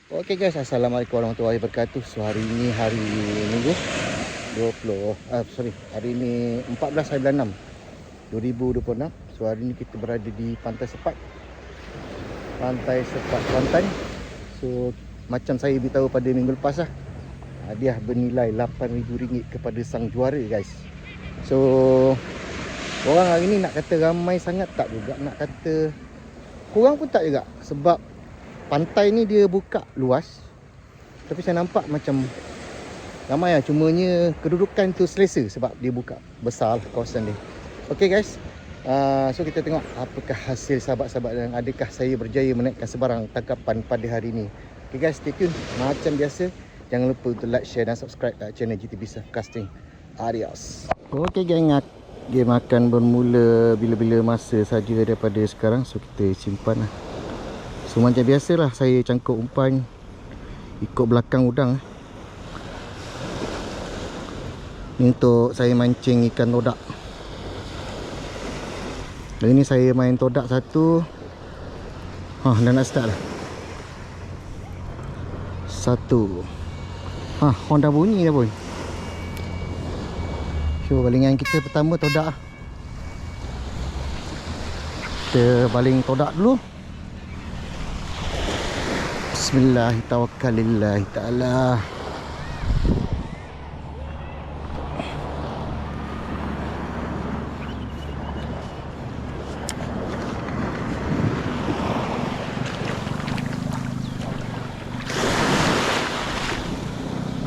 Okey guys, Assalamualaikum warahmatullahi wabarakatuh. So hari ini hari Minggu 20 hari ini 14 hari bulan 6 2026. So hari ini kita berada di Pantai Sepat Kelantan. So macam saya beritahu pada minggu lepas lah, hadiah bernilai RM8,000 kepada sang juara guys. So orang hari ni nak kata ramai sangat tak juga, nak kata kurang pun tak juga. Sebab pantai ni dia buka luas, tapi saya nampak macam ramai lah. Cumanya kedudukan tu selesa sebab dia buka besar lah kawasan ni. Okay guys, so kita tengok apakah hasil sahabat-sahabat dan adakah saya berjaya menaikkan sebarang tangkapan pada hari ni. Okay guys, stay tune. Macam biasa, jangan lupa untuk like, share dan subscribe channel GTB Surf Casting. Adios. Okay gang, game akan bermula bila-bila masa saja daripada sekarang. So kita simpan lah. So macam biasalah, saya cangkuk umpan ikut belakang udang. Ni untuk saya mancing ikan todak. Dan ini saya main todak satu. Dah nak start lah. Satu. Horn dah bunyi dah pun. So balingan kita pertama todak. Kita baling todak dulu. Bismillahirrahmanirrahim. Ta'ala.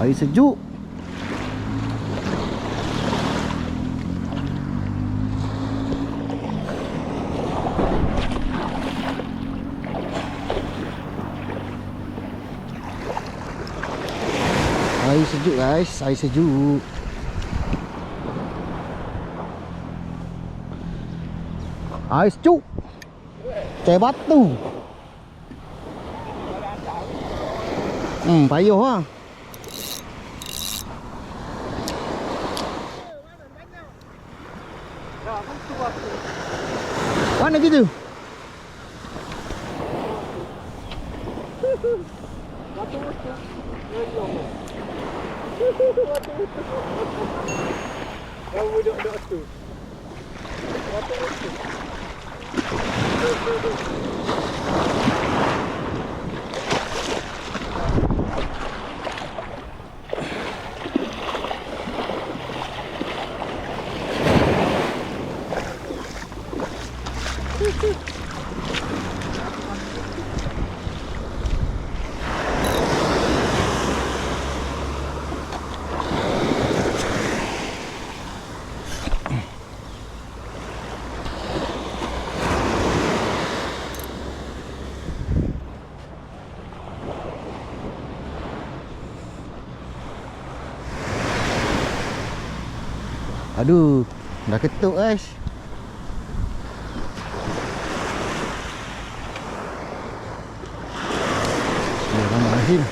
Air sejuk. Air sejuk guys, air sejuk. Air sejuk. Cai batu. Payuh lah. Mana gitu? Kamu duduk tu. Aduh, dah ketuk guys. Bismillahirrahmanirrahim.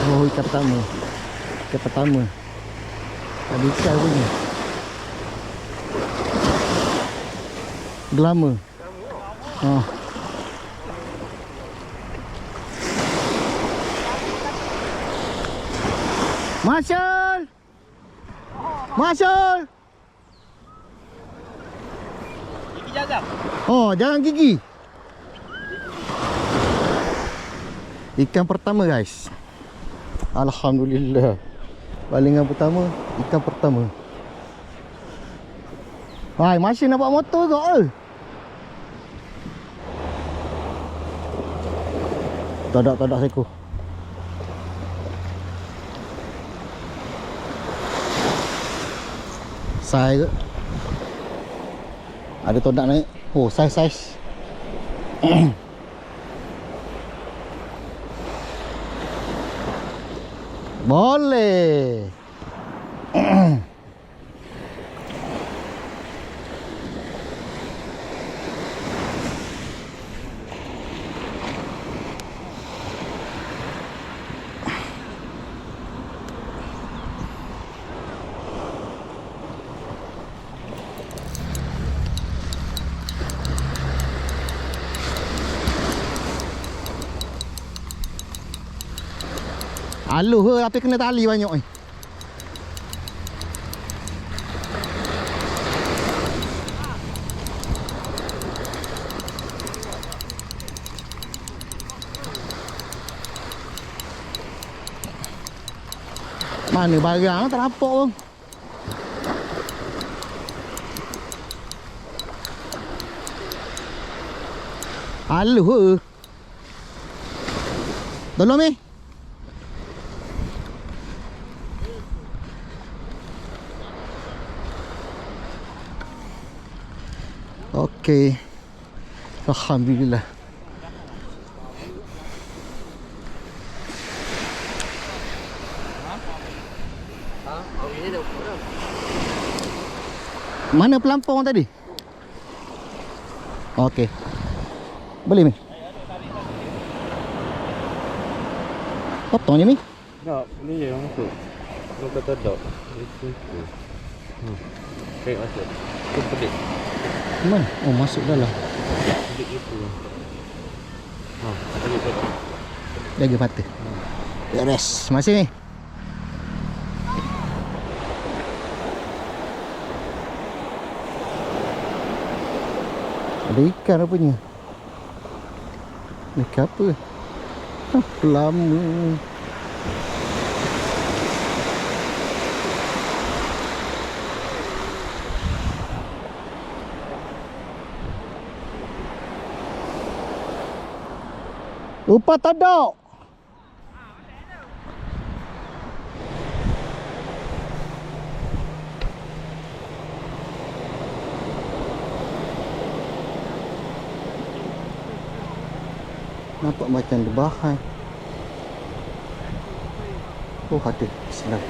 Oh, ikan pertama. Ikan pertama. Ada ikan punya. Gelama. Marshal! Marshal! Gigi jaga. Jangan gigi. Ikan pertama guys. Alhamdulillah. Balingan pertama, ikan pertama. Masih nak bawa motor ke? Todak seko. Sai ke? Ada todak naik. Saiz. Boleh. Aluh he, tapi kena tali banyak ni. Mana barang tak nampak pun. Aluh he. Tolong ni. Okey. Alhamdulillah. Mana pelampung tadi? Okey. Boleh ni? Potong je ni. Tak, ni je yang masuk. Kau kata tak. Itu. Baik masuk. Tu pedik. Mana? Oh, masuk dalam. Pedik itu. Pedik tu. Jaga mata. Beres. Masih ni. Ada ikan rupanya. Ikan apa? Lama. Lupa tadok. Nampak macam debahan. Oh, ada. Senang.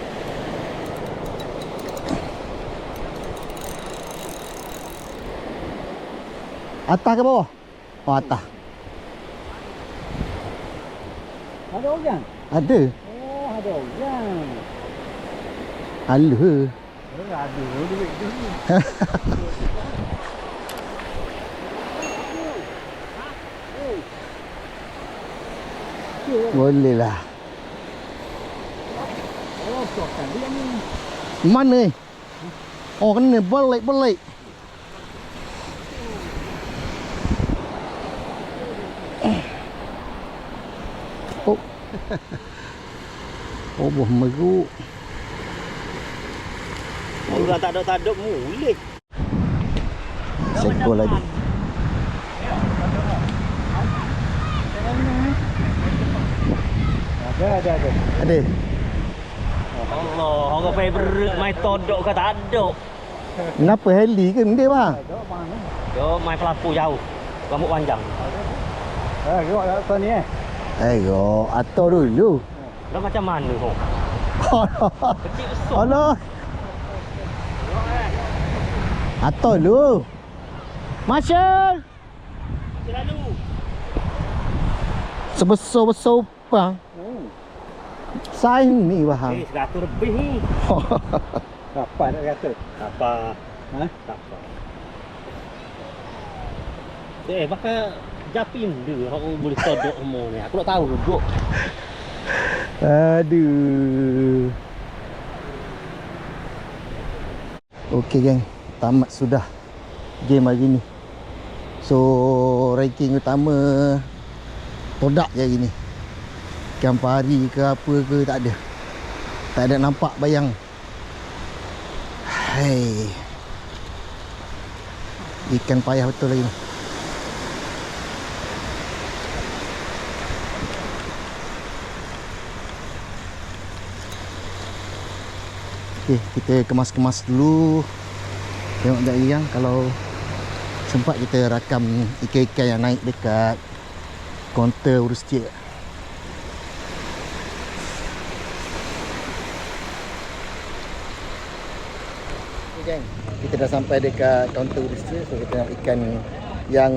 Atas ke bawah? Oh, atas. Ada orang? Ada. Oh, ada orang. Aluh. Ada duit tu. Boleh lah. Oh, kan dia ni. Mana ni? Oh, kena balik. Oh. Oh, buah meruk. Orang tak ada mulik. Sekol lagi. Ada. Ada. Allah, orang pergi main todok ke tak ada. Kenapa heli ke dia bang? Yo, main pelapu jauh. Rambut panjang. Gua kat sana ni Ayo, atur dulu. Dah macam mana kau? Kecil besar. Allah. Atur dulu. Marshal. Selalu. Sebesar-besar bang. Saiz ni bang. 100 lebih ni. Apa nak kata? Apa? Tak apa. Bakal japin dia orang boleh todok semua ni. Aku tak tahu duduk. Aduh. Okey geng, tamat sudah game hari ni. So ranking utama todak je hari ni. Ikan pari ke apa ke tak ada. Tak ada nampak bayang. Hai. Ikan payah betul lagi ni. Okey, kita kemas-kemas dulu. Tengok sekejap yang kalau sempat kita rakam ikan-ikan yang naik dekat kaunter urus cik. Geng, kita dah sampai dekat kaunter urus cik. So kita tengok ikan yang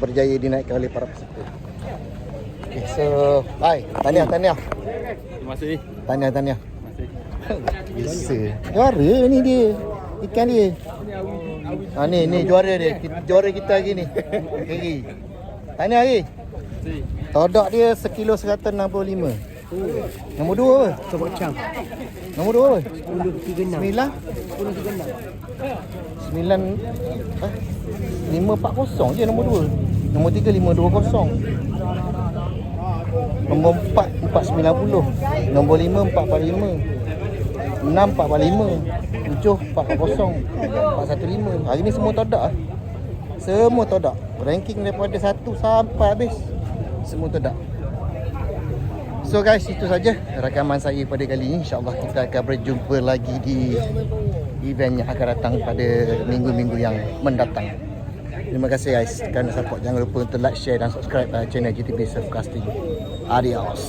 berjaya dinaikkan oleh para peserta. Okay, so bye. Tahniah. Terima kasih. Tahniah. Bisa. Juara ni dia. Ikan dia. Ni juara dia. Juara kita hari ni. Tahniah hari. Todak dia sekilo 165. Nombor 2 apa? Sebab cang. Nombor 2 apa? 1036. 9 9 540 je nombor 2. Nombor 3 520. Nombor 4 490. Nombor 5 445. 6 445. 7 440. 415. Hari ni semua todak ah. Semua todak. Ranking daripada 1 sampai habis. Semua todak. So guys, itu saja rakaman saya pada kali ini. InsyaAllah kita akan berjumpa lagi di event yang akan datang pada minggu-minggu yang mendatang. Terima kasih guys kerana support. Jangan lupa untuk like, share dan subscribe channel GTB Surfcasting. Adios.